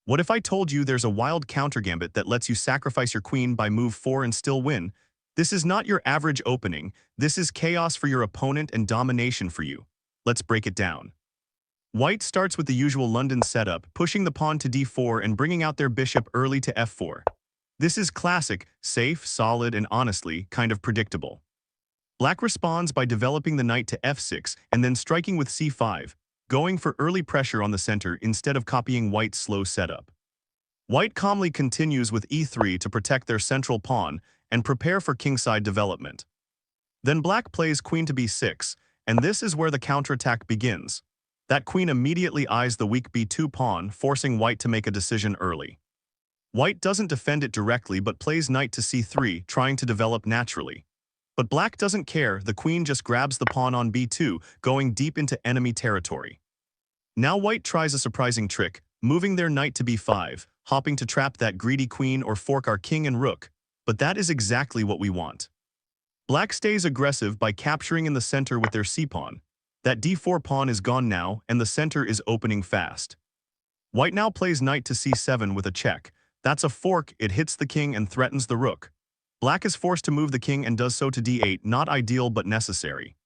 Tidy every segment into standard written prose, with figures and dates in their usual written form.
What if I told you there's a wild counter-gambit that lets you sacrifice your queen by move 4 and still win? This is not your average opening. This is chaos for your opponent and domination for you. Let's break it down. White starts with the usual London setup, pushing the pawn to d4 and bringing out their bishop early to f4. This is classic, safe, solid, and honestly, kind of predictable. Black responds by developing the knight to f6 and then striking with c5, going for early pressure on the center instead of copying White's slow setup. White calmly continues with e3 to protect their central pawn and prepare for kingside development. Then Black plays queen to b6, and this is where the counterattack begins. That queen immediately eyes the weak b2 pawn, forcing White to make a decision early. White doesn't defend it directly but plays knight to c3, trying to develop naturally. But Black doesn't care, the queen just grabs the pawn on b2, going deep into enemy territory. Now White tries a surprising trick, moving their knight to b5, hopping to trap that greedy queen or fork our king and rook, but that is exactly what we want. Black stays aggressive by capturing in the center with their c-pawn. That d4 pawn is gone now, and the center is opening fast. White now plays knight to c7 with a check. That's a fork, it hits the king and threatens the rook. Black is forced to move the king and does so to d8, not ideal but necessary.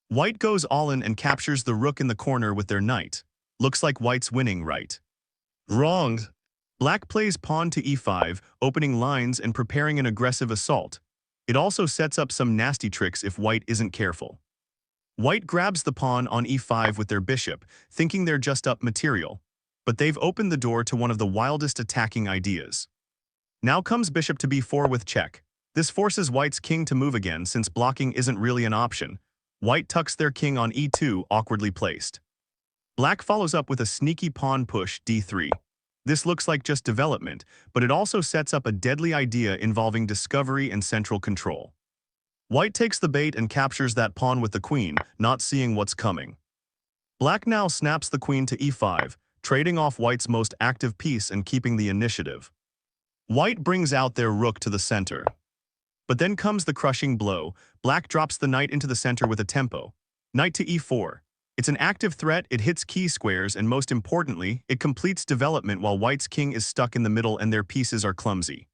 White goes all in and captures the rook in the corner with their knight. Looks like White's winning, right? Wrong. Black plays pawn to e5, opening lines and preparing an aggressive assault. It also sets up some nasty tricks if White isn't careful. White grabs the pawn on e5 with their bishop, thinking they're just up material. But they've opened the door to one of the wildest attacking ideas. Now comes bishop to b4 with check. This forces White's king to move again since blocking isn't really an option. White tucks their king on e2, awkwardly placed. Black follows up with a sneaky pawn push, d3. This looks like just development, but it also sets up a deadly idea involving discovery and central control. White takes the bait and captures that pawn with the queen, not seeing what's coming. Black now snaps the queen to e5, trading off White's most active piece and keeping the initiative. White brings out their rook to the center. But then comes the crushing blow. Black drops the knight into the center with a tempo. Knight to e4. It's an active threat, it hits key squares, and most importantly, it completes development while White's king is stuck in the middle and their pieces are clumsy.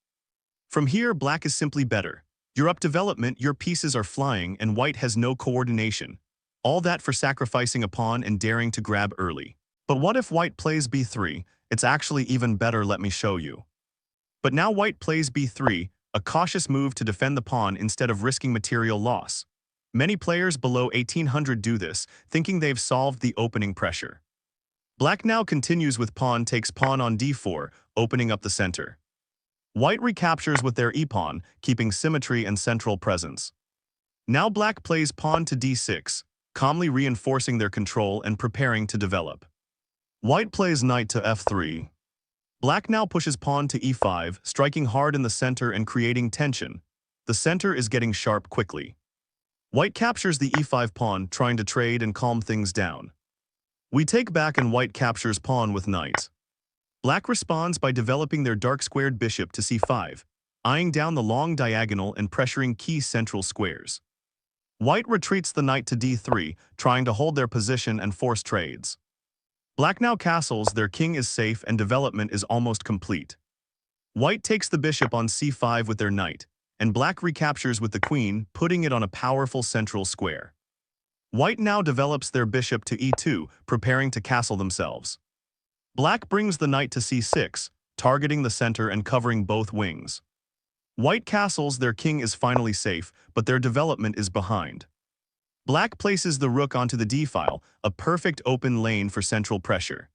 From here, Black is simply better. You're up development, your pieces are flying, and White has no coordination. All that for sacrificing a pawn and daring to grab early. But what if White plays b3? It's actually even better, let me show you. But now White plays b3, a cautious move to defend the pawn instead of risking material loss. Many players below 1800 do this, thinking they've solved the opening pressure. Black now continues with pawn takes pawn on d4, opening up the center. White recaptures with their e-pawn, keeping symmetry and central presence. Now Black plays pawn to d6, calmly reinforcing their control and preparing to develop. White plays knight to f3. Black now pushes pawn to e5, striking hard in the center and creating tension. The center is getting sharp quickly. White captures the e5 pawn, trying to trade and calm things down. We take back and White captures pawn with knight. Black responds by developing their dark-squared bishop to c5, eyeing down the long diagonal and pressuring key central squares. White retreats the knight to d3, trying to hold their position and force trades. Black now castles, their king is safe and development is almost complete. White takes the bishop on c5 with their knight, and Black recaptures with the queen, putting it on a powerful central square. White now develops their bishop to e2, preparing to castle themselves. Black brings the knight to c6, targeting the center and covering both wings. White castles, their king is finally safe, but their development is behind. Black places the rook onto the d-file, a perfect open lane for central pressure.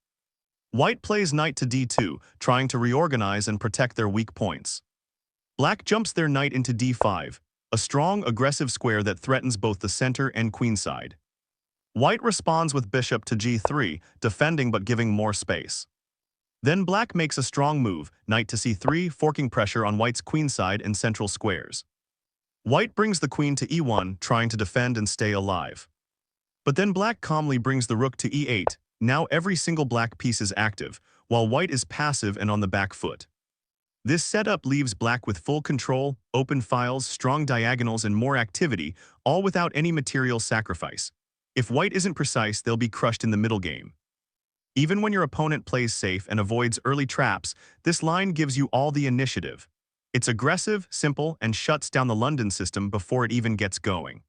White plays knight to d2, trying to reorganize and protect their weak points. Black jumps their knight into d5, a strong, aggressive square that threatens both the center and queenside. White responds with bishop to g3, defending but giving more space. Then Black makes a strong move, knight to c3, forking pressure on White's queenside and central squares. White brings the queen to e1, trying to defend and stay alive. But then Black calmly brings the rook to e8. Now every single Black piece is active, while White is passive and on the back foot. This setup leaves Black with full control, open files, strong diagonals, and more activity, all without any material sacrifice. If White isn't precise, they'll be crushed in the middle game. Even when your opponent plays safe and avoids early traps, this line gives you all the initiative. It's aggressive, simple, and shuts down the London system before it even gets going.